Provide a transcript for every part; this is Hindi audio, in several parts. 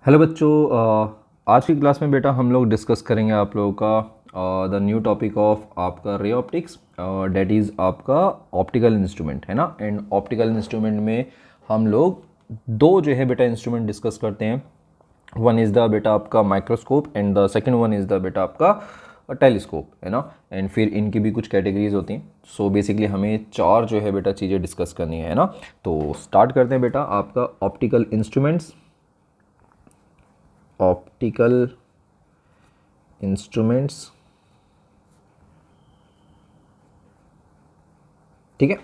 हेलो बच्चों, आज की क्लास में बेटा हम लोग डिस्कस करेंगे आप लोगों का द न्यू टॉपिक ऑफ आपका रे ऑप्टिक्स, डेट इज़ आपका ऑप्टिकल इंस्ट्रूमेंट है ना। एंड ऑप्टिकल इंस्ट्रूमेंट में हम लोग दो जो है बेटा इंस्ट्रूमेंट डिस्कस करते हैं। वन इज़ द बेटा आपका microscope and the second one is the बेटा आपका टेलीस्कोप है ना। एंड फिर इनकी भी कुछ कैटेगरीज होती हैं। सो बेसिकली हमें चार जो है बेटा चीज़ें डिस्कस करनी है ना। तो स्टार्ट करते हैं बेटा आपका ऑप्टिकल इंस्ट्रूमेंट्स, ऑप्टिकल इंस्ट्रूमेंट्स। ठीक है।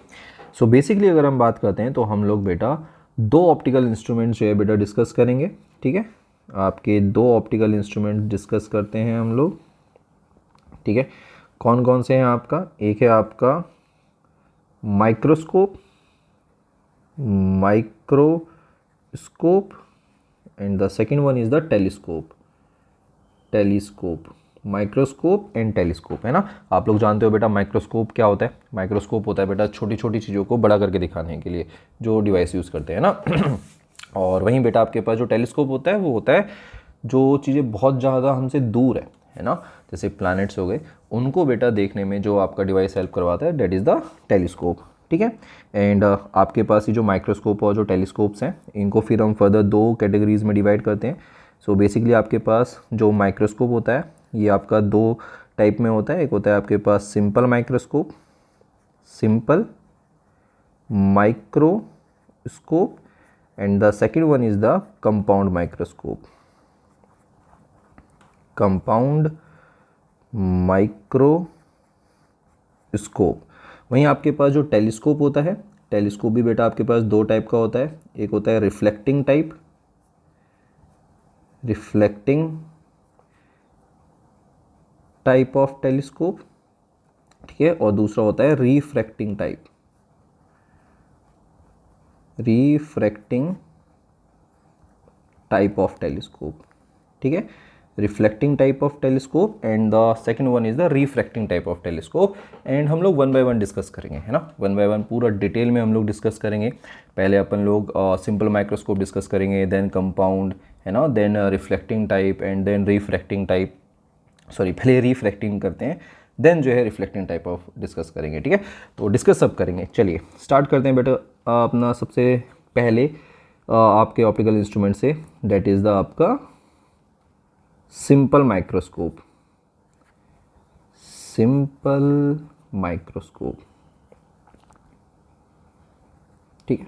सो बेसिकली अगर हम बात करते हैं तो हम लोग बेटा दो ऑप्टिकल इंस्ट्रूमेंट्स जो है बेटा डिस्कस करेंगे। ठीक है, आपके दो ऑप्टिकल इंस्ट्रूमेंट डिस्कस करते हैं हम लोग। ठीक है, कौन कौन से हैं आपका? एक है आपका microscope, microscope and the second one is the telescope. Telescope, microscope and telescope है ना। आप लोग जानते हो बेटा माइक्रोस्कोप क्या होता है? माइक्रोस्कोप होता है बेटा छोटी छोटी चीज़ों को बड़ा करके दिखाने के लिए जो डिवाइस यूज़ करते हैं ना। और वहीं बेटा आपके पास जो टेलीस्कोप होता है वो होता है जो चीज़ें बहुत ज़्यादा हमसे दूर है ना, जैसे प्लैनेट्स हो गए, उनको बेटा देखने में जो आपका डिवाइस हेल्प करवाता है, डेट इज़ द टेलीस्कोप। ठीक है। एंड आपके पास ये जो माइक्रोस्कोप और जो टेलीस्कोप्स हैं इनको फिर हम फर्दर दो कैटेगरीज में डिवाइड करते हैं। सो बेसिकली आपके पास जो माइक्रोस्कोप होता है ये आपका दो टाइप में होता है। एक होता है आपके पास simple microscope, simple microscope and the second one is the compound microscope, compound microscope. वहीं आपके पास जो टेलीस्कोप होता है, टेलीस्कोप भी बेटा आपके पास दो टाइप का होता है। एक होता है reflecting type, reflecting type of telescope, ठीक है, और दूसरा होता है refracting type, refracting type of telescope. ठीक है, reflecting type of telescope and the second one is the refracting type of telescope. And हम लोग वन बाय वन डिस्कस करेंगे है ना, वन बाय वन पूरा डिटेल में हम लोग डिस्कस करेंगे। पहले अपन लोग सिंपल माइक्रोस्कोप डिस्कस करेंगे, देन कंपाउंड है ना, then reflecting type and then refracting type. Sorry, पहले रिफ्रैक्टिंग करते हैं, देन जो है रिफ्लेक्टिंग टाइप ऑफ डिस्कस करेंगे। ठीक है, तो डिस्कस सब करेंगे। चलिए स्टार्ट करते हैं बेटा अपना सबसे पहले आपके ऑप्टिकल इंस्ट्रूमेंट से, डेट इज़ द आपका सिंपल माइक्रोस्कोप, सिंपल माइक्रोस्कोप। ठीक है,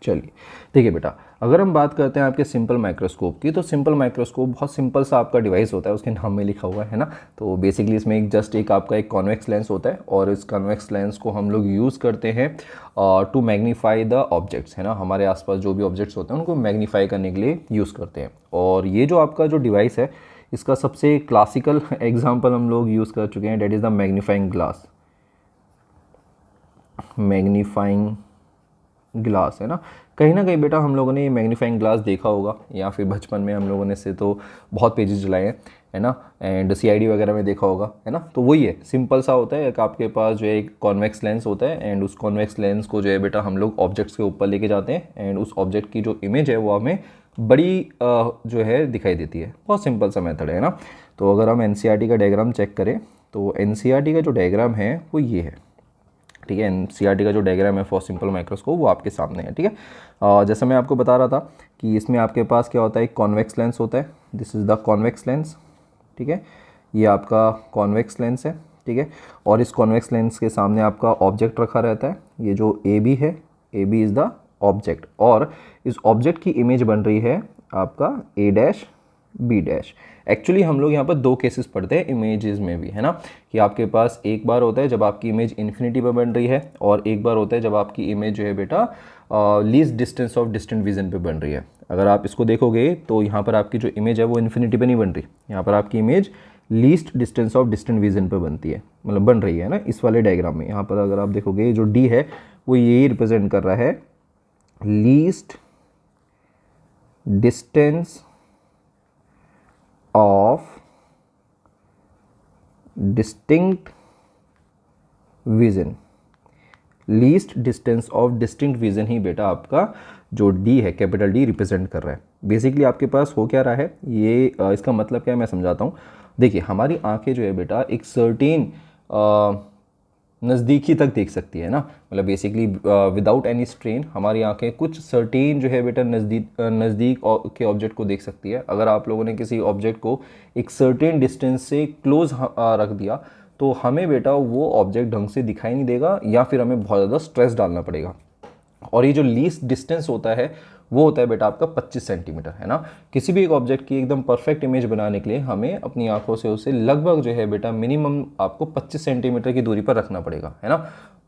चलिए देखिए बेटा, अगर हम बात करते हैं आपके सिंपल माइक्रोस्कोप की, तो सिंपल माइक्रोस्कोप बहुत सिंपल सा आपका डिवाइस होता है, उसके नाम में लिखा हुआ है ना। तो बेसिकली इसमें एक जस्ट एक आपका एक कॉन्वेक्स लेंस होता है और इस कॉन्वेक्स लेंस को हम लोग यूज़ करते हैं टू मैग्नीफाई द ऑब्जेक्ट्स है ना। हमारे आसपास जो भी ऑब्जेक्ट्स होते हैं उनको मैग्नीफाई करने के लिए यूज़ करते हैं। और ये जो आपका जो डिवाइस है इसका सबसे क्लासिकल एग्जाम्पल हम लोग यूज़ कर चुके हैं, that is the magnifying glass, magnifying glass है ना। कहीं ना कहीं बेटा हम लोगों ने ये मैग्नीफाइंग ग्लास देखा होगा, या फिर बचपन में हम लोगों ने से तो बहुत पेजेस जलाए हैं है ना, एंड सीआईडी वगैरह में देखा होगा है ना। तो वही है, सिंपल सा होता है, एक आपके पास जो है एक कॉन्वेक्स लेंस होता है एंड उस कॉन्वेक्स लेंस को जो है बेटा हम लोग ऑब्जेक्ट्स के ऊपर लेके जाते हैं एंड उस ऑब्जेक्ट की जो इमेज है वो हमें बड़ी जो है दिखाई देती है। बहुत सिंपल सा मेथड है ना। तो अगर हम एनसीईआरटी का डायग्राम चेक करें तो एनसीईआरटी का जो डायग्राम है वो ये है। ठीक है, एनसीईआरटी का जो डायग्राम है फॉर सिंपल माइक्रोस्कोप वो आपके सामने है। ठीक है, जैसा मैं आपको बता रहा था कि इसमें आपके पास क्या होता है, एक कॉन्वेक्स लेंस होता है, this is the convex lens. ठीक है, ये आपका कॉन्वेक्स लेंस है। ठीक है, और इस कॉन्वेक्स लेंस के सामने आपका ऑब्जेक्ट रखा रहता है, ये जो ए बी है, A B is the object, और इस ऑब्जेक्ट की इमेज बन रही है आपका A dash B dash. Actually हम लोग यहाँ पर दो केसेस पढ़ते हैं इमेजेस में भी है ना, कि आपके पास एक बार होता है जब आपकी इमेज इन्फिनिटी पर बन रही है और एक बार होता है जब आपकी इमेज जो है बेटा least distance of distant vision पे बन रही है। अगर आप इसको देखोगे तो यहाँ पर आपकी जो इमेज है वो इन्फिनिटी पे नहीं बन रही, यहाँ पर आपकी image least distance of distant vision पे बनती है, मतलब बन रही है ना इस वाले डायग्राम में। यहाँ पर अगर आप देखोगे जो डी है वो यही रिप्रेजेंट कर रहा है least distance of distinct vision, least distance of distinct vision ही बेटा आपका जो डी है कैपिटल डी रिप्रेजेंट कर रहा है। बेसिकली आपके पास हो क्या रहा है ये इसका मतलब क्या है मैं समझाता हूँ। देखिए हमारी आंखें जो है बेटा एक सर्टेन नज़दीकी तक देख सकती है ना, मतलब बेसिकली विदाउट एनी स्ट्रेन हमारी आंखें कुछ सर्टेन जो है बेटा नज़दीक के ऑब्जेक्ट को देख सकती है। अगर आप लोगों ने किसी ऑब्जेक्ट को एक सर्टेन डिस्टेंस से क्लोज रख दिया तो हमें बेटा वो ऑब्जेक्ट ढंग से दिखाई नहीं देगा या फिर हमें बहुत ज़्यादा स्ट्रेस डालना पड़ेगा। और ये जो लीस्ट डिस्टेंस होता है वो होता है बेटा आपका 25 सेंटीमीटर, है ना। किसी भी एक ऑब्जेक्ट की एकदम परफेक्ट इमेज बनाने के लिए हमें अपनी आंखों से उसे लगभग जो है बेटा मिनिमम आपको 25 सेंटीमीटर की दूरी पर रखना पड़ेगा, है ना।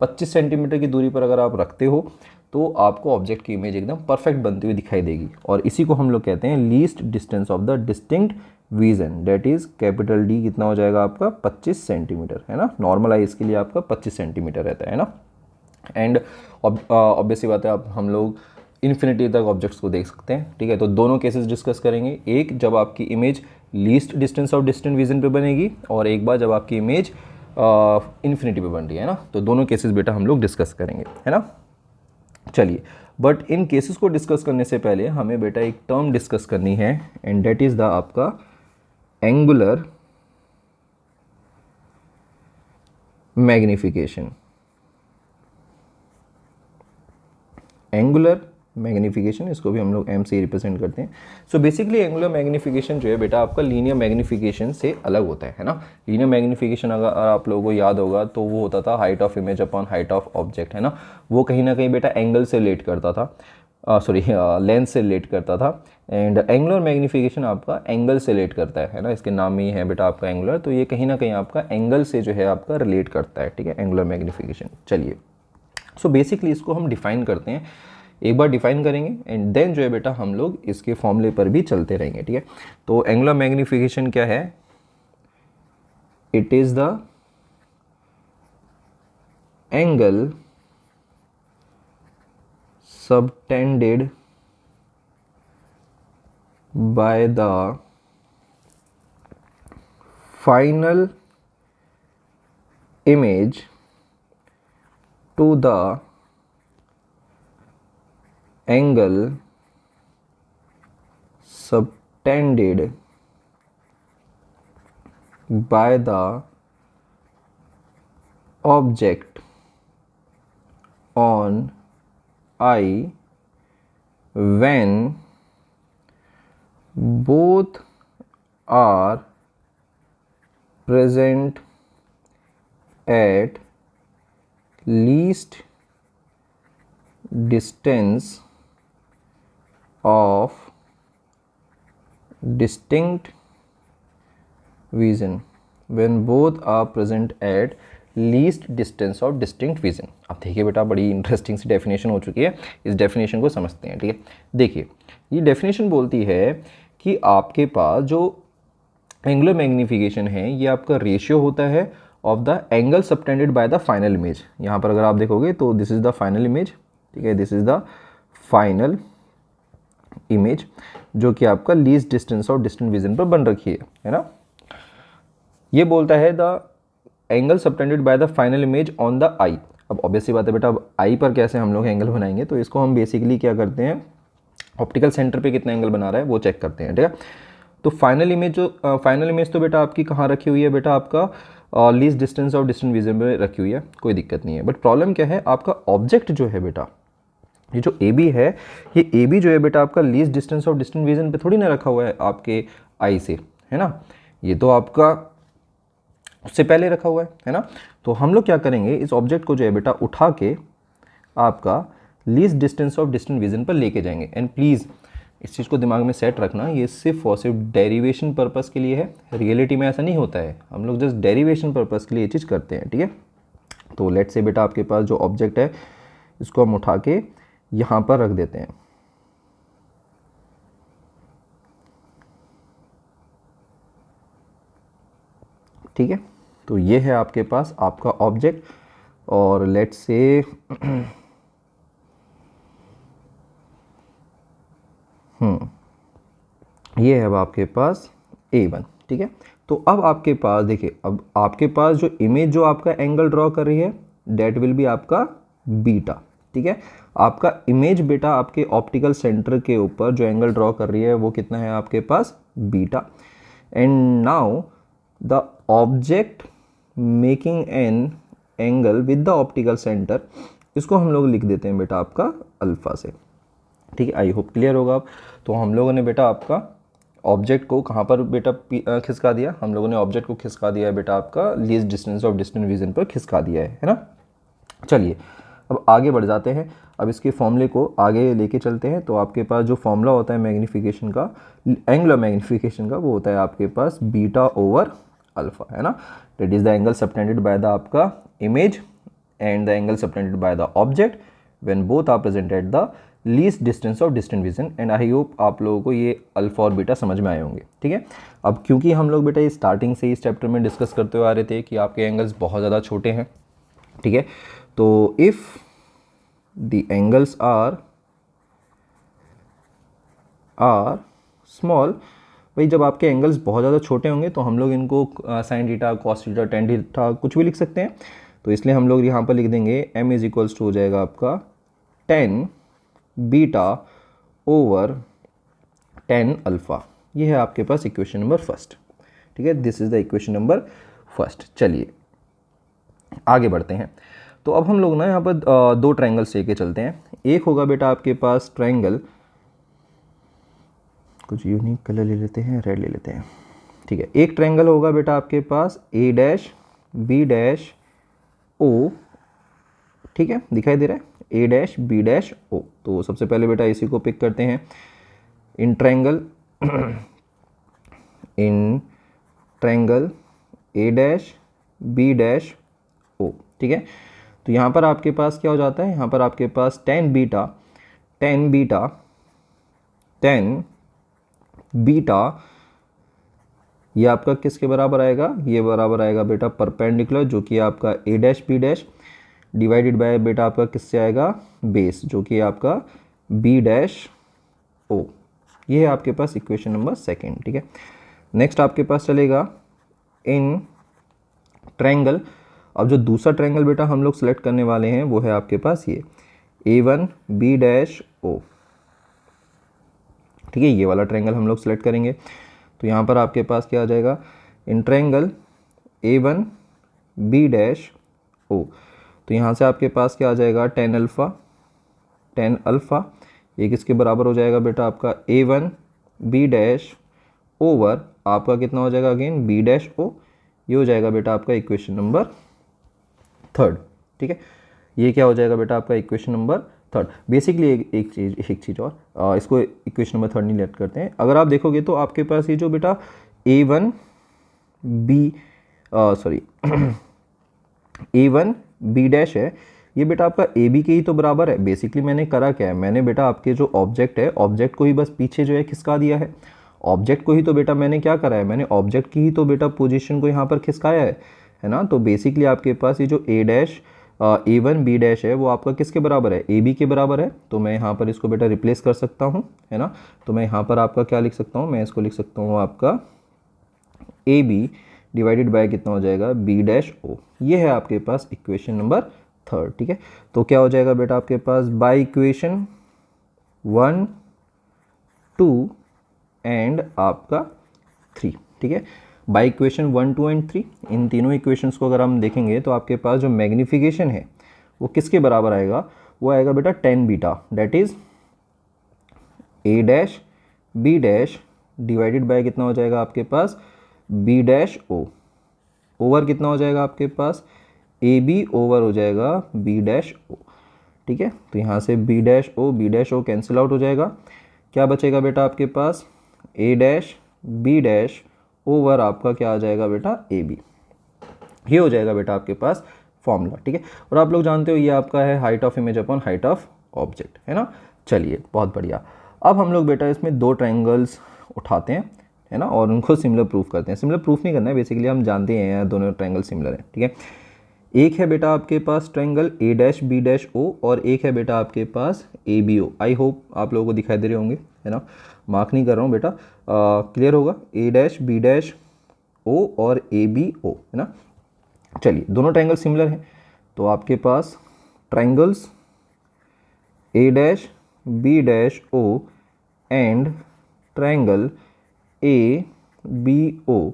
25 सेंटीमीटर की दूरी पर अगर आप रखते हो तो आपको ऑब्जेक्ट की इमेज एकदम परफेक्ट बनती हुई दिखाई देगी। और इसी को हम लोग कहते हैं least distance of the distinct vision, that is capital D कितना हो जाएगा आपका 25 सेंटीमीटर, है ना। नॉर्मल आइज के लिए आपका 25 सेंटीमीटर रहता है ना। एंड ऑब्वियसली बात है आप हम लोग इन्फिनिटी तक ऑब्जेक्ट्स को देख सकते हैं, ठीक है। तो दोनों केसेस डिस्कस करेंगे, एक जब आपकी image least distance of distant vision पे बनेगी और एक बार जब आपकी इमेज इन्फिनिटी पे बन रही है ना। तो दोनों केसेस बेटा हम लोग डिस्कस करेंगे, है ना। चलिए, बट इन केसेस को डिस्कस करने से पहले हमें बेटा एक टर्म डिस्कस करनी है एंड डेट इज द आपका एंगुलर मैग्निफिकेशन। एंगुलर मैग्निफिकेशन, इसको भी हम लोग एम से रिप्रेजेंट करते हैं। सो बेसिकली एंगुलर मैग्निफिकेशन जो है बेटा आपका लीनियर मैग्निफिकेशन से अलग होता है ना। लीनियर मैग्निफिकेशन अगर आप लोगों को याद होगा तो वो होता था height of image upon height of object, है ना। वो कहीं ना कहीं बेटा एंगल से रिलेट करता था, लेंस से रिलेट करता था। एंड एंगुलर मैग्निफिकेशन आपका एंगल से रिलेट करता है ना। इसके नाम में ही है बेटा आपका एंगुलर, तो ये कहीं ना कहीं आपका एंगल से जो है आपका रिलेट करता है, ठीक है, एंगुलर मैग्निफिकेशन। चलिए, सो बेसिकली इसको हम डिफाइन करते हैं, एक बार डिफाइन करेंगे एंड देन जो है बेटा हम लोग इसके फॉर्मूले पर भी चलते रहेंगे, ठीक है। तो एंगुलर मैग्निफिकेशन क्या है, it is the angle subtended by the final image to the angle subtended by the object on eye when both are present at least distance of distinct vision, when both are present at least distance of distinct vision। अब देखिए बेटा बड़ी इंटरेस्टिंग सी डेफिनेशन हो चुकी है, इस डेफिनेशन को समझते हैं, ठीक है। देखिए ये डेफिनेशन बोलती है कि आपके पास जो एंगुलर मैग्निफिकेशन है ये आपका रेशियो होता है of the angle subtended by the final image. यहाँ पर अगर आप देखोगे तो this is the final image, ठीक है, this is the final image जो कि आपका लीस्ट डिस्टेंस और डिस्टेंट विजन पर बन रखी है ना। ये बोलता है the angle subtended by the final image on the eye. अब ऑब्वियसली बात है बेटा, अब आई पर कैसे हम लोग एंगल बनाएंगे, तो इसको हम बेसिकली क्या करते हैं, ऑप्टिकल सेंटर पे कितना एंगल बना रहा है वो चेक करते हैं, ठीक है। तो फाइनल इमेज तो बेटा आपकी कहाँ रखी हुई है, बेटा आपका लीस्ट डिस्टेंस और डिस्टेंट विजन में रखी हुई है, कोई दिक्कत नहीं है। बट प्रॉब्लम क्या है, आपका ऑब्जेक्ट जो है बेटा, ये जो ए बी है, ये ए बी जो है बेटा आपका लीस्ट डिस्टेंस और डिस्टेंट विजन पे थोड़ी ना रखा हुआ है आपके आई से, है ना। ये तो आपका उससे पहले रखा हुआ है ना। तो हम लोग क्या करेंगे, इस ऑब्जेक्ट को जो है बेटा उठा के आपका least distance of distant vision पर लेके जाएंगे। एंड प्लीज़ इस चीज़ को दिमाग में सेट रखना, ये सिर्फ और सिर्फ डेरिवेशन पर्पस के लिए है, रियलिटी में ऐसा नहीं होता है। हम लोग जस्ट डेरिवेशन पर्पस के लिए ये चीज़ करते हैं, ठीक है। तो लेट से बेटा आपके पास जो ऑब्जेक्ट है इसको हम उठा के यहाँ पर रख देते हैं, ठीक है। तो ये है आपके पास आपका ऑब्जेक्ट और लेट्स से ये है अब आपके पास A1, ठीक है। तो अब आपके पास देखिए, अब आपके पास जो इमेज जो आपका एंगल ड्रॉ कर रही है डेट विल बी आपका बीटा, ठीक है। आपका इमेज बेटा आपके ऑप्टिकल सेंटर के ऊपर जो एंगल ड्रॉ कर रही है वो कितना है आपके पास, beta. And now the object making an angle with the optical centre, इसको हम लोग लिख देते हैं बेटा आपका अल्फा से, ठीक है। आई होप क्लियर होगा अब। तो हम लोगों ने बेटा आपका ऑब्जेक्ट को कहाँ पर बेटा खिसका दिया, हम लोगों ने ऑब्जेक्ट को खिसका दिया है बेटा आपका least distance of distant vision पर खिसका दिया है ना। चलिए अब आगे बढ़ जाते हैं, अब इसके फॉर्मूले को आगे लेके चलते हैं। तो आपके पास जो फॉर्मूला होता है मैग्नीफिकेशन का, एंगुलर मैग्नीफिकेशन का, वो होता है आपके पास बीटा ओवर अल्फा, है ना। That is the angle subtended by the आपका image and the angle subtended by the object when both are present at the least distance of distant vision. And I hope आप लोगों को ये अल्फा और बीटा समझ में आए होंगे, ठीक है। अब क्योंकि हम लोग बेटा स्टार्टिंग से इस चैप्टर में डिस्कस करते हुए आ रहे थे कि आपके एंगल्स बहुत ज़्यादा छोटे हैं, ठीक है। तो if the angles are small, भाई जब आपके एंगल्स बहुत ज़्यादा छोटे होंगे तो हम लोग इनको sine theta, cos theta, tan theta कुछ भी लिख सकते हैं। तो इसलिए हम लोग यहाँ पर लिख देंगे m इज इक्वल्स टू हो जाएगा आपका 10 बीटा ओवर 10 अल्फ़ा। ये है आपके पास इक्वेशन नंबर फर्स्ट, ठीक है। This is the equation number first. चलिए आगे बढ़ते हैं। तो अब हम लोग ना यहाँ पर दो ट्रायंगल्स लेके चलते हैं। एक होगा बेटा आपके पास ट्रायंगल, कुछ यूनिक कलर ले लेते हैं, रेड ले लेते हैं, ठीक है। एक ट्रायंगल होगा बेटा आपके पास A dash B dash O, ठीक है, दिखाई दे रहा है, A dash B dash O. तो सबसे पहले बेटा इसी को पिक करते हैं, in triangle A dash B dash O, ठीक है। तो यहाँ पर आपके पास क्या हो जाता है, यहाँ पर आपके पास टेन बीटा ये आपका किसके बराबर आएगा, ये बराबर आएगा बेटा परपेंडिकुलर, जो कि आपका A dash B dash divided by beta आपका किससे आएगा, बेस, जो कि आपका बी डैश ओ। ये है आपके पास इक्वेशन नंबर सेकेंड, ठीक है। नेक्स्ट आपके पास चलेगा इन ट्रायंगल। अब जो दूसरा ट्रायंगल बेटा हम लोग सेलेक्ट करने वाले हैं वो है आपके पास ये A1 B डैश O, ठीक है। ये वाला ट्रायंगल हम लोग सेलेक्ट करेंगे। तो यहाँ पर आपके पास क्या आ जाएगा, in triangle A1 B dash O। तो यहाँ से आपके पास क्या आ जाएगा, 10 अल्फ़ा, ये किसके बराबर हो जाएगा बेटा आपका A1 B डैश ओवर आपका कितना हो जाएगा अगेन B डैश O। ये हो जाएगा बेटा आपका इक्वेशन नंबर थर्ड, ठीक है। ये क्या हो जाएगा बेटा आपका इक्वेशन नंबर थर्ड। बेसिकली एक चीज़ और इसको इक्वेशन नंबर थर्ड नहीं लेट करते हैं। अगर आप देखोगे तो आपके पास ये जो बेटा A1 B डैश है, ये बेटा आपका AB के ही तो बराबर है। बेसिकली मैंने करा क्या है, मैंने बेटा आपके जो ऑब्जेक्ट है, ऑब्जेक्ट को ही बस पीछे जो है खिसका दिया है। ऑब्जेक्ट को ही तो बेटा मैंने क्या करा है, मैंने ऑब्जेक्ट की ही तो बेटा पोजीशन को यहाँ पर खिसकाया है ना। तो बेसिकली आपके पास ये जो A1 B डैश है वो आपका किसके बराबर है, AB के बराबर है। तो मैं यहाँ पर इसको बेटा रिप्लेस कर सकता हूँ, है ना। तो मैं यहाँ पर आपका क्या लिख सकता हूँ, मैं इसको लिख सकता हूँ आपका AB डिवाइडेड बाय कितना हो जाएगा, B डैश O। ये है आपके पास इक्वेशन नंबर थर्ड, ठीक है। तो क्या हो जाएगा बेटा आपके पास, बाय इक्वेशन 1 2 एंड आपका 3, ठीक है। बाय इक्वेशन 1 2 एंड 3, इन तीनों इक्वेशंस को अगर हम देखेंगे तो आपके पास जो मैग्नीफिकेशन है वो किसके बराबर आएगा, वो आएगा बेटा 10 beta, that is A dash B dash divided by कितना हो जाएगा आपके पास B डैश O, ओवर कितना हो जाएगा आपके पास AB ओवर हो जाएगा B डैश O, ठीक है। तो यहाँ से B dash O cancel out हो जाएगा। क्या बचेगा बेटा आपके पास, A dash B dash over आपका क्या आ जाएगा बेटा AB। ये हो जाएगा बेटा आपके पास फॉर्मूला, ठीक है। और आप लोग जानते हो ये आपका है height of image upon height of object, है ना। चलिए बहुत बढ़िया। अब हम लोग बेटा इसमें दो ट्रायंगल्स उठाते हैं, है ना, और उनको सिमिलर प्रूफ करते हैं। सिमिलर प्रूफ नहीं करना है, बेसिकली हम जानते हैं दोनों ट्रायंगल सिमिलर हैं, ठीक है। एक है बेटा आपके पास triangle A dash B dash O और एक है बेटा आपके पास ABO। आई होप आप लोगों को दिखाई दे रहे होंगे, है ना, मार्क नहीं कर रहा हूँ बेटा, क्लियर होगा, A dash B dash O और ABO, है ना। चलिए दोनों ट्रायंगल सिमिलर हैं, तो आपके पास triangles A dash B dash O and triangle A B O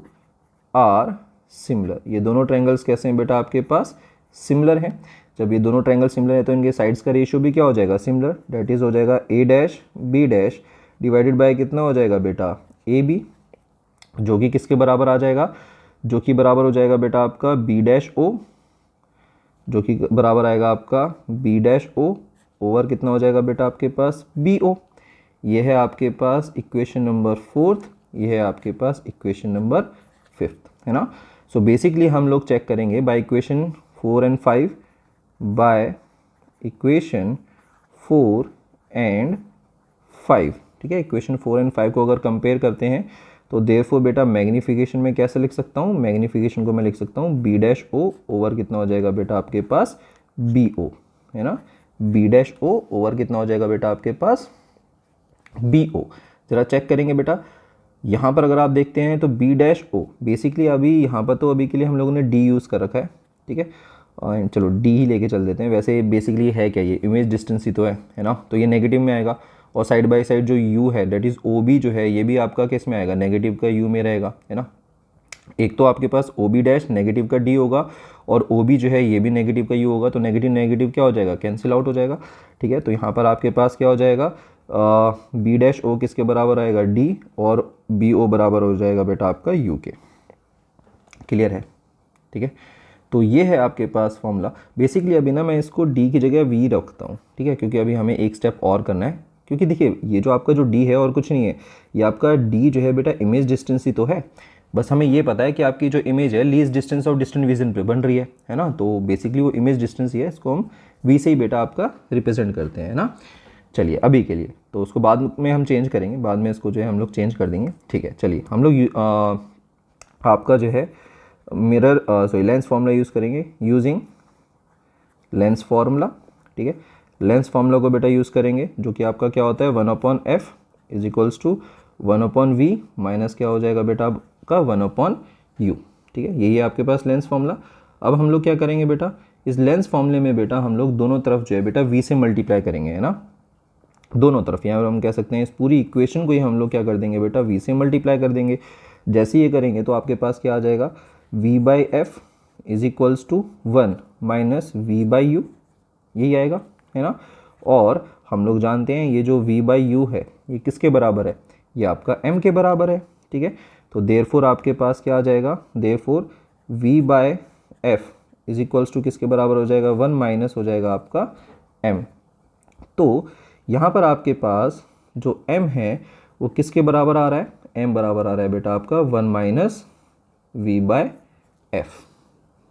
are similar. ये दोनों ट्रायंगल्स कैसे हैं बेटा आपके पास? सिमिलर हैं। जब ये दोनों ट्रायंगल सिमिलर है तो इनके साइड्स का रेशियो भी क्या हो जाएगा? सिमिलर। डेट इज हो जाएगा A dash B dash divided by कितना हो जाएगा बेटा? ए बी, जो कि किसके बराबर आ जाएगा? जो कि बराबर हो जाएगा बेटा आपका बी डैश ओ, जो कि बराबर आएगा आपका बी डैश ओ ओवर कितना हो जाएगा बेटा आपके पास? B O. ये है आपके पास इक्वेशन नंबर 4th, ये है आपके पास इक्वेशन नंबर 5th, है ना। सो बेसिकली हम लोग चेक करेंगे by equation 4 and 5, by equation 4 and 5, ठीक है। इक्वेशन 4 एंड 5 को अगर कंपेयर करते हैं तो देयरफॉर बेटा मैग्नीफिकेशन में कैसे लिख सकता हूँ? मैग्नीफिकेशन को मैं लिख सकता हूँ बी डैश ओ ओवर कितना हो जाएगा बेटा आपके पास? बी ओ, है ना। बी डैश ओ ओवर कितना हो जाएगा बेटा आपके पास? B O. जरा चेक करेंगे बेटा, यहाँ पर अगर आप देखते हैं तो बी डैश ओ बेसिकली अभी यहाँ पर तो अभी के लिए हम लोगों ने डी यूज़ कर रखा है, ठीक है। और चलो डी ही लेके चल देते हैं। वैसे बेसिकली है क्या? ये इमेज डिस्टेंस ही तो है ना। तो ये नेगेटिव में आएगा और साइड बाय साइड जो u है दैट इज़ ओ बी जो है ये भी आपका किस में आएगा? नेगेटिव का u में रहेगा, है ना। एक तो आपके पास ओ बी डैश नेगेटिव का d होगा और ओ बी जो है ये भी नेगेटिव का u होगा, तो नेगेटिव नेगेटिव क्या हो जाएगा? कैंसिल आउट हो जाएगा, ठीक है। तो यहाँ पर आपके पास क्या हो जाएगा? बी डैश ओ किसके बराबर आएगा? d, और बी ओ बराबर हो जाएगा बेटा आपका u के। क्लियर है, ठीक है। तो ये है आपके पास फॉर्मूला। बेसिकली अभी ना मैं इसको d की जगह v रखता हूँ, ठीक है, क्योंकि अभी हमें एक स्टेप और करना है। क्योंकि देखिए ये जो आपका जो d है और कुछ नहीं है, ये आपका d जो है बेटा इमेज डिस्टेंस ही तो है। बस हमें ये पता है कि आपकी जो इमेज है least distance of distant vision पे बन रही है ना। तो बेसिकली वो इमेज डिस्टेंस ही है, इसको हम v से ही बेटा आपका रिप्रेजेंट करते हैं ना। चलिए अभी के लिए तो उसको बाद में हम चेंज करेंगे, बाद में इसको जो है हम लोग चेंज कर देंगे, ठीक है। चलिए हम लोग आपका जो है मिरर लेंस फार्मूला यूज़ करेंगे यूजिंग लेंस फार्मूला, ठीक है। लेंस फार्मूला को बेटा यूज़ करेंगे जो कि आपका क्या होता है? 1/f is equals to 1/v minus क्या हो जाएगा बेटा आपका 1/u, ठीक है। यही है आपके पास लेंस फार्मूला। अब हम लोग क्या करेंगे बेटा? इस लेंस फार्मूले में बेटा हम लोग दोनों तरफ जो है बेटा v से मल्टीप्लाई करेंगे, है ना। दोनों तरफ यहाँ पर हम कह सकते हैं इस पूरी इक्वेशन को ही हम लोग क्या कर देंगे बेटा? v से मल्टीप्लाई कर देंगे। जैसे ये करेंगे तो आपके पास क्या आ जाएगा? v/f is equals to 1 minus v/u, यही आएगा, है ना। और हम लोग जानते हैं ये जो v/u है ये किसके बराबर है? ये आपका m के बराबर है, ठीक है। तो देयरफॉर आपके पास क्या आ जाएगा? Therefore v/f is equals to किसके बराबर हो जाएगा? 1 माइनस हो जाएगा आपका m। तो यहाँ पर आपके पास जो m है वो किसके बराबर आ रहा है? m बराबर आ रहा है बेटा आपका 1 minus v/f,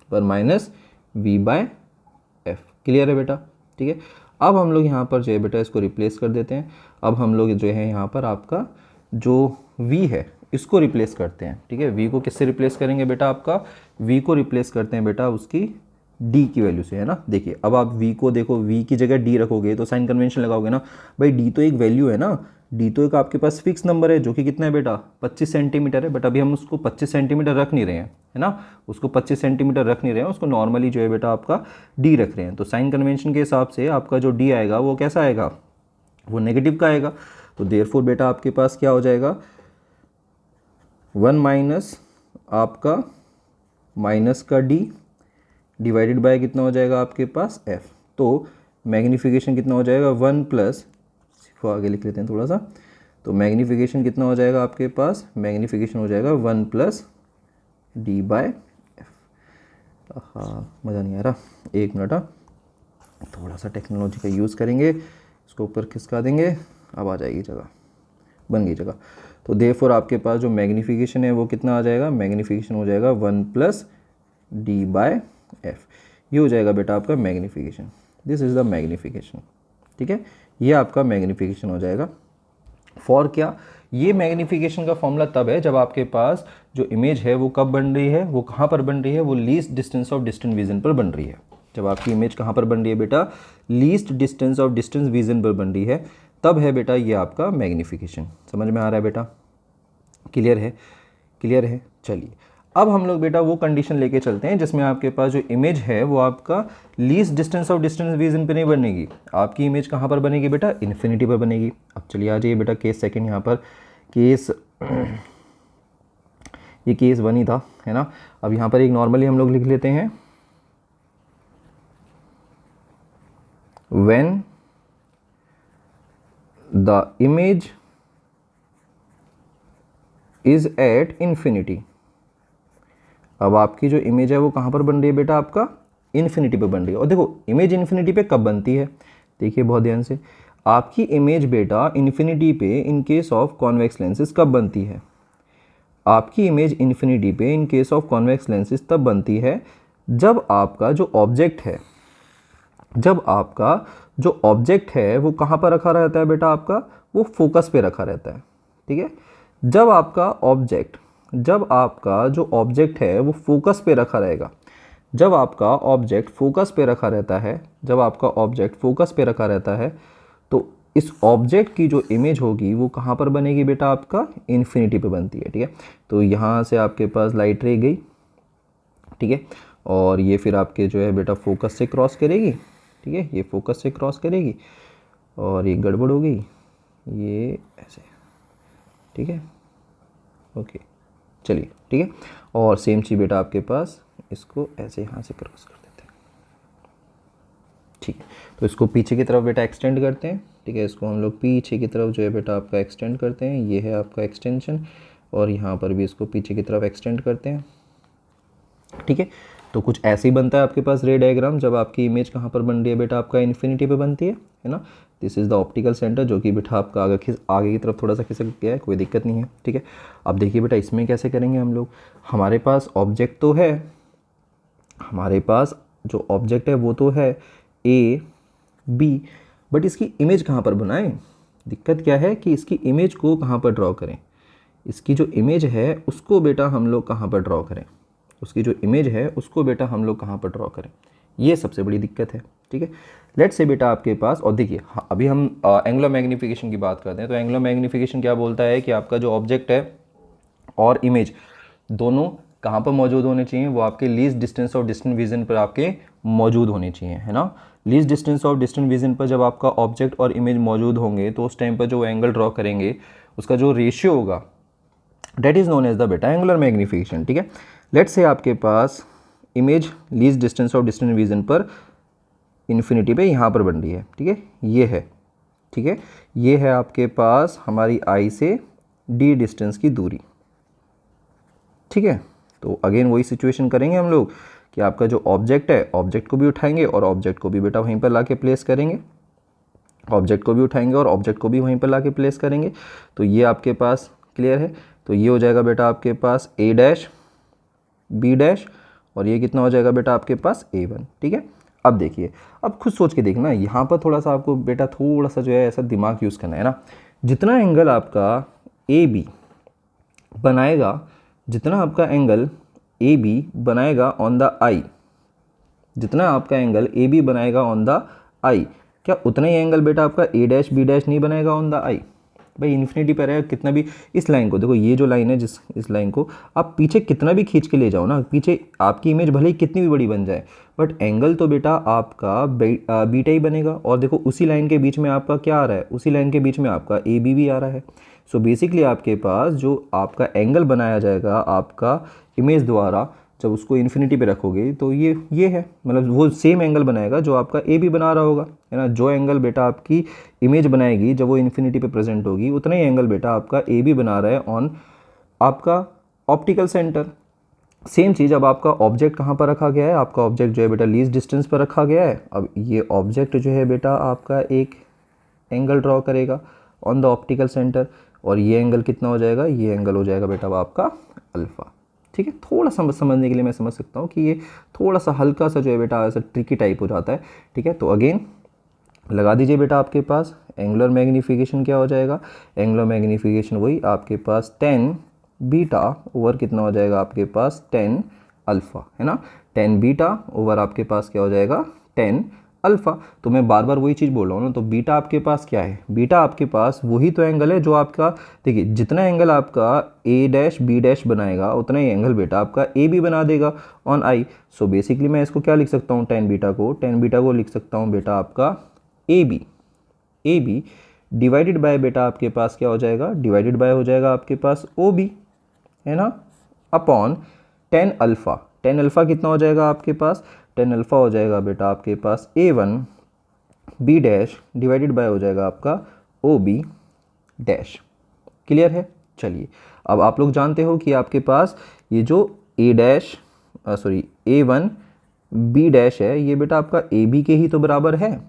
1 minus v/f। Clear है बेटा, ठीक है। अब हम लोग यहाँ पर जो है बेटा इसको रिप्लेस कर देते हैं। अब हम लोग जो है यहाँ पर आपका जो v है इसको रिप्लेस करते हैं, ठीक है। v को किससे रिप्लेस करेंगे बेटा? आपका v को रिप्लेस करते हैं बेटा उसकी d की वैल्यू से, है ना। देखिए अब आप v को देखो, v की जगह d रखोगे तो साइन कन्वेंशन लगाओगे ना भाई। d तो एक वैल्यू है ना, d तो एक आपके पास फिक्स नंबर है जो कि कितना है बेटा? 25 सेंटीमीटर है। बट अभी हम उसको 25 सेंटीमीटर रख नहीं रहे हैं, है ना। उसको 25 सेंटीमीटर रख नहीं रहे हैं, उसको नॉर्मली जो है बेटा आपका d रख रहे हैं। तो साइन कन्वेंशन के हिसाब से आपका जो d आएगा वो कैसा आएगा? वो नेगेटिव का आएगा। तो देयरफॉर बेटा आपके पास क्या हो जाएगा? 1 माइनस आपका माइनस का d डिवाइडेड बाय कितना हो जाएगा आपके पास? f। तो मैग्नीफिकेशन कितना हो जाएगा? 1 प्लस, इसको आगे लिख लेते हैं थोड़ा सा। तो मैग्नीफिकेशन कितना हो जाएगा आपके पास? मैग्नीफिकेशन हो जाएगा 1 प्लस d/f। हाँ मज़ा नहीं आ रहा, एक मिनट। थोड़ा सा टेक्नोलॉजी का यूज़ करेंगे, इसको ऊपर खिसका देंगे, अब आ जाएगी जगह, बन गई जगह। तो देयरफॉर आपके पास जो मैग्नीफिकेशन है वो कितना आ जाएगा? मैग्नीफिकेशन हो जाएगा 1 प्लस d/f। ये हो जाएगा बेटा आपका magnification. This is the magnification, ठीक है। ये आपका मैग्नीफिकेशन हो जाएगा। फॉर क्या? ये मैग्नीफिकेशन का फॉर्मूला तब है जब आपके पास जो इमेज है वो कब बन रही है? वो कहाँ पर बन रही है? वो least distance of distant vision पर बन रही है। जब आपकी इमेज कहाँ पर बन रही है बेटा? Least distance of distance vision पर बन रही है, तब है बेटा ये आपका मैग्नीफिकेशन। समझ में आ रहा है बेटा? क्लियर है, क्लियर है। चलिए अब हम लोग बेटा वो कंडीशन लेके चलते हैं जिसमें आपके पास जो इमेज है वो आपका least distance of distance region पे नहीं बनेगी, आपकी इमेज कहाँ पर बनेगी बेटा, इन्फिनिटी पर बनेगी। अब चलिए आ जाइए बेटा केस सेकंड, यहाँ पर केस ये केस 1 ही था, है ना। अब यहाँ पर एक नॉर्मली हम लोग लिख लेते हैं, when the image is at infinity. अब आपकी जो इमेज है वो कहाँ पर बन रही है बेटा, आपका इन्फिनिटी पे बन रही है। और देखो इमेज इन्फिनिटी पे कब बनती है, देखिए बहुत ध्यान से, आपकी इमेज बेटा इन्फिनिटी पे in case of convex lenses कब बनती है, आपकी इमेज इन्फिनिटी पे in case of convex lenses तब बनती है जब आपका जो ऑब्जेक्ट है, जब आपका जो ऑब्जेक्ट है वो कहाँ पर रखा रहता है बेटा, आपका वो फोकस पे रखा रहता है, ठीक है। जब आपका जो ऑब्जेक्ट है वो फोकस पे रखा रहेगा, जब आपका ऑब्जेक्ट फोकस पे रखा रहता है, जब आपका ऑब्जेक्ट फोकस पे रखा रहता है, तो इस ऑब्जेक्ट की जो इमेज होगी वो कहाँ पर बनेगी बेटा, आपका इन्फिनिटी पे बनती है, ठीक है। तो यहाँ से आपके पास लाइट रे गई, ठीक है, और ये फिर आपके जो है बेटा फोकस से क्रॉस करेगी, ठीक है, ये फोकस से क्रॉस करेगी और ये गड़बड़ हो गई, ये ऐसे, ठीक है, ओके चलिए, ठीक है। और सेम चीज़ बेटा आपके पास इसको ऐसे यहाँ से क्रॉस कर देते हैं, ठीक है। तो इसको पीछे की तरफ बेटा एक्सटेंड करते हैं, ठीक है, इसको हम लोग पीछे की तरफ जो है बेटा आपका एक्सटेंड करते हैं, ये है आपका एक्सटेंशन, और यहाँ पर भी इसको पीछे की तरफ एक्सटेंड करते हैं, ठीक है। तो कुछ ऐसे ही बनता है आपके पास रे डायग्राम, जब आपकी इमेज कहाँ पर बन रही है बेटा, आपका इन्फिनिटी पे बनती है ना। This is the optical centre, जो कि बेटा आपका आगे की तरफ थोड़ा सा खिसक गया है, कोई दिक्कत नहीं है, ठीक है। अब देखिए बेटा इसमें कैसे करेंगे हम लोग, हमारे पास ऑब्जेक्ट तो है, हमारे पास जो ऑब्जेक्ट है वो तो है ए बी, बट इसकी इमेज कहाँ पर बनाएं, दिक्कत क्या है कि इसकी इमेज को कहाँ पर ड्रॉ करें, इसकी जो इमेज है उसको बेटा हम लोग कहाँ पर ड्रॉ करें, उसकी जो इमेज है उसको बेटा हम लोग कहाँ पर ड्रॉ करें, ये सबसे बड़ी दिक्कत है, ठीक है। लेट्स से बेटा आपके पास, और देखिए अभी हम एंगुलर मैग्नीफिकेशन की बात करते हैं, तो एंगुलर मैग्नीफिकेशन क्या बोलता है कि आपका जो ऑब्जेक्ट है और इमेज दोनों कहाँ पर मौजूद होने चाहिए, वो आपके least distance of distant vision पर आपके मौजूद होने चाहिए, है ना। Least distance of distant vision पर जब आपका ऑब्जेक्ट और इमेज मौजूद होंगे तो उस टाइम पर जो एंगल ड्रॉ करेंगे उसका जो रेशियो होगा that is known as the बेटा एंगुलर मैग्नीफिकेशन, ठीक है। लेट्स से आपके पास image least distance of distant vision पर इन्फिनिटी पे यहाँ पर बन रही है, ठीक है, ये है, ठीक है, ये है आपके पास हमारी आई से डी डिस्टेंस की दूरी, ठीक है। तो अगेन वही सिचुएशन करेंगे हम लोग कि आपका जो ऑब्जेक्ट है, ऑब्जेक्ट को भी उठाएंगे और ऑब्जेक्ट को भी बेटा वहीं पर ला के प्लेस करेंगे, ऑब्जेक्ट को भी उठाएंगे और ऑब्जेक्ट को भी वहीं पर ला के प्लेस करेंगे। तो ये आपके पास क्लियर है, तो ये हो जाएगा बेटा आपके पास ए डैश बी डैश, और ये कितना हो जाएगा बेटा आपके पास A1, ठीक है। अब देखिए, अब खुद सोच के देखना, यहाँ पर थोड़ा सा आपको बेटा थोड़ा सा जो है ऐसा दिमाग यूज़ करना है ना, जितना एंगल आपका AB बनाएगा, जितना आपका एंगल AB बनाएगा ऑन द आई, जितना आपका एंगल AB बनाएगा ऑन द आई, क्या उतना ही एंगल बेटा आपका A डैश B डैश नहीं बनेगा ऑन द आई, भाई इन्फिनिटी पर है कितना भी, इस लाइन को देखो, ये जो लाइन है इस लाइन को आप पीछे कितना भी खींच के ले जाओ ना, पीछे आपकी इमेज भले ही कितनी भी बड़ी बन जाए, बट एंगल तो बेटा आपका बीटा ही बनेगा। और देखो उसी लाइन के बीच में आपका क्या आ रहा है, उसी लाइन के बीच में आपका ए बी भी आ रहा है। सो बेसिकली आपके पास जो आपका एंगल बनाया जाएगा आपका इमेज द्वारा, जब उसको इन्फिनिटी पे रखोगे तो ये है, मतलब वो सेम एंगल बनाएगा जो आपका ए बी बना रहा होगा, है ना। जो एंगल बेटा आपकी इमेज बनाएगी जब वो इन्फिनिटी पे प्रेजेंट होगी, उतना ही एंगल बेटा आपका ए बी बना रहा है ऑन आपका ऑप्टिकल सेंटर। सेम चीज़ अब आपका ऑब्जेक्ट कहाँ पर रखा गया है, आपका ऑब्जेक्ट जो है बेटा लीस्ट डिस्टेंस पर रखा गया है। अब ये ऑब्जेक्ट जो है बेटा आपका एक एंगल ड्रॉ करेगा ऑन द ऑप्टिकल सेंटर, और ये एंगल कितना हो जाएगा, ये एंगल हो जाएगा बेटा आपका अल्फ़ा, ठीक है। थोड़ा समझने के लिए मैं समझ सकता हूँ कि ये थोड़ा सा हल्का सा जो है बेटा ऐसा ट्रिकी टाइप हो जाता है, ठीक है। तो अगेन लगा दीजिए बेटा आपके पास एंगुलर मैग्नीफिकेशन क्या हो जाएगा, एंगुलर मैग्नीफिकेशन वही आपके पास 10 बीटा ओवर कितना हो जाएगा आपके पास 10 अल्फ़ा, है ना। 10 बीटा ओवर आपके पास क्या हो जाएगा 10 अल्फ़ा। तो मैं बार बार वही चीज़ बोल रहा हूँ ना, तो बीटा आपके पास क्या है, बीटा आपके पास वही तो एंगल है जो आपका, देखिए जितना एंगल आपका ए डैश बी डैश बनाएगा उतना ही एंगल बेटा आपका ए बी बना देगा ऑन आई। सो बेसिकली मैं इसको क्या लिख सकता हूँ, टेन बीटा को लिख सकता हूँ बेटा आपका ए बी डिवाइडेड बाय बेटा आपके पास क्या हो जाएगा, डिवाइडेड बाय हो जाएगा आपके पास ओ बी, है ना, upon tan alpha. Tan alpha कितना हो जाएगा आपके पास, टेन अल्फ़ा हो जाएगा बेटा आपके पास A one B dash divided by हो जाएगा आपका ओ बी डैश। क्लियर है। चलिए अब आप लोग जानते हो कि आपके पास ये जो ए डैश सॉरी ए वन बी डैश है ये बेटा आपका ए बी के ही तो बराबर है,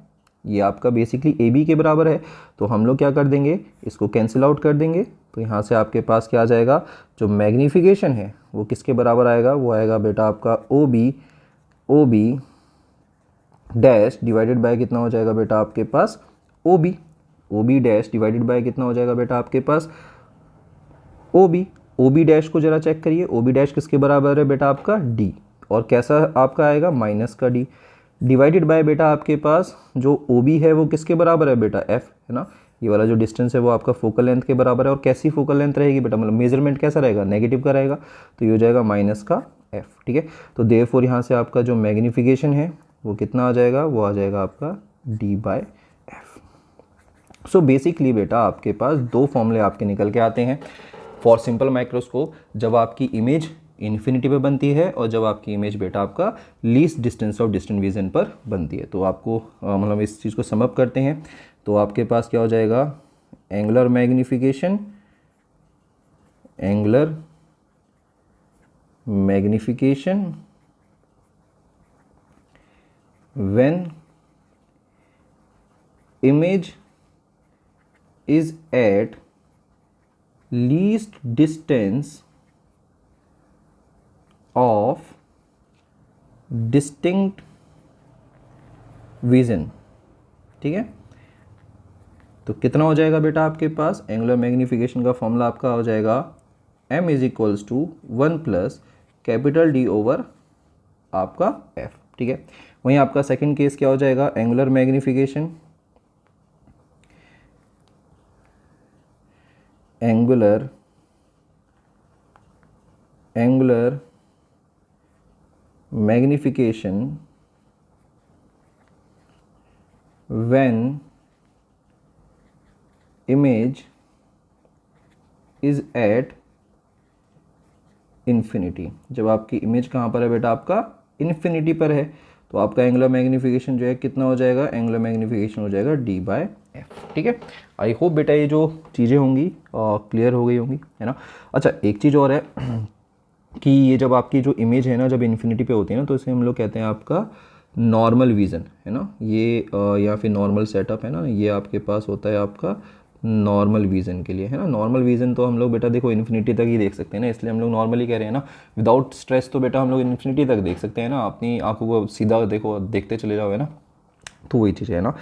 ये आपका बेसिकली ए बी के बराबर है। तो हम लोग क्या कर देंगे, इसको कैंसिल आउट कर देंगे। तो यहाँ से आपके पास क्या आ जाएगा, जो मैग्नीफिकेशन है वो किसके बराबर आएगा, वो आएगा बेटा आपका O B dash divided by कितना हो जाएगा बेटा आपके पास O B dash divided by कितना हो जाएगा बेटा आपके पास ओ बी डैश को जरा चेक करिए, ओ बी डैश किसके बराबर है बेटा आपका डी, और कैसा आपका आएगा माइनस का डी, डिवाइडेड बाय बेटा आपके पास जो ओ बी है वो किसके बराबर है बेटा एफ, है ना, ये वाला जो डिस्टेंस है वो आपका फोकल लेंथ के बराबर है। और कैसी फोकल लेंथ रहेगी बेटा, मतलब मेजरमेंट कैसा रहेगा, नेगेटिव का रहेगा, तो ये हो जाएगा माइनस का एफ। ठीक है, तो देयरफॉर यहाँ से आपका जो मैग्नीफिकेशन है वो कितना आ जाएगा, वो आ जाएगा आपका D by F. So basically बेटा आपके पास दो फॉर्मूले आपके निकल के आते हैं फॉर सिंपल माइक्रोस्कोप, जब आपकी इमेज इन्फिनिटी पे बनती है और जब आपकी इमेज बेटा आपका least distance of distant vision पर बनती है। तो आपको मतलब इस चीज़ को सम अप करते हैं तो आपके पास क्या हो जाएगा, angular magnification when image is at least distance of distinct vision. ठीक है, तो कितना हो जाएगा बेटा आपके पास, एंगुलर मैग्नीफिकेशन का फॉर्मूला आपका हो जाएगा m is equals to 1 plus capital D over आपका f। ठीक है, वहीं आपका सेकंड केस क्या हो जाएगा, angular magnification when image is at infinity. जब आपकी इमेज कहाँ पर है बेटा, आपका इन्फिनिटी पर है, तो आपका एंगुलर मैग्नीफिकेशन जो है कितना हो जाएगा, एंगुलर मैग्नीफिकेशन हो जाएगा डी बाय एफ। ठीक है, आई होप बेटा ये जो चीज़ें होंगी क्लियर हो गई होंगी, है ना। अच्छा एक चीज़ और है कि ये जब आपकी जो इमेज है ना जब इन्फिनिटी पे होती है ना, तो इसे हम लोग कहते हैं आपका नॉर्मल विज़न, है ना, ये या फिर नॉर्मल सेटअप है ना, ये आपके पास होता है आपका नॉर्मल विज़न के लिए, है ना। नॉर्मल विज़न तो हम लोग बेटा देखो इन्फिनिटी तक ही देख सकते हैं ना, इसलिए हम लोग नॉर्मली कह रहे हैं ना, विदाउट स्ट्रेस तो बेटा हम लोग इन्फिनिटी तक देख सकते हैं ना, अपनी आंखों को सीधा देखो देखते चले जाओ, है ना। तो वही चीज़ है ना,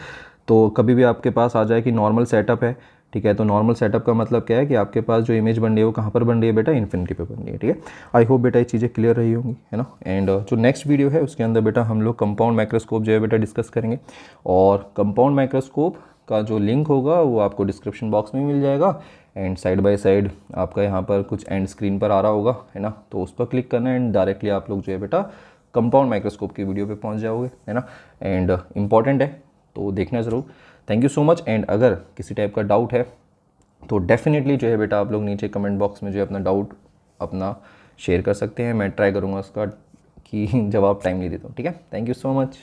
तो कभी भी आपके पास आ जाए कि नॉर्मल सेटअप है, ठीक है, तो नॉर्मल सेटअप का मतलब क्या है कि आपके पास जो इमेज बन रही है वो कहाँ पर बन रही है बेटा, इन्फिनिटी पे बन रही है। ठीक है, आई होप बेटा ये चीज़ें क्लियर रही होंगी, है ना। एंड जो नेक्स्ट वीडियो है उसके अंदर बेटा हम लोग कंपाउंड माइक्रोस्कोप जो है बेटा डिस्कस करेंगे, और कंपाउंड माइक्रोस्कोप का जो लिंक होगा वो आपको डिस्क्रिप्शन बॉक्स में मिल जाएगा, एंड साइड बाय साइड आपका यहाँ पर कुछ एंड स्क्रीन पर आ रहा होगा, है ना, तो उस पर क्लिक करना है एंड डायरेक्टली आप लोग जो है बेटा कंपाउंड माइक्रोस्कोप की वीडियो पे पहुँच जाओगे, है ना। एंड इम्पॉर्टेंट है तो देखना ज़रूर। Thank you so much. And अगर किसी टाइप का डाउट है तो डेफिनेटली जो है बेटा आप लोग नीचे कमेंट बॉक्स में जो है अपना डाउट अपना शेयर कर सकते हैं, मैं ट्राई करूँगा उसका कि जवाब टाइमली देता हूँ। ठीक है, थैंक यू सो मच।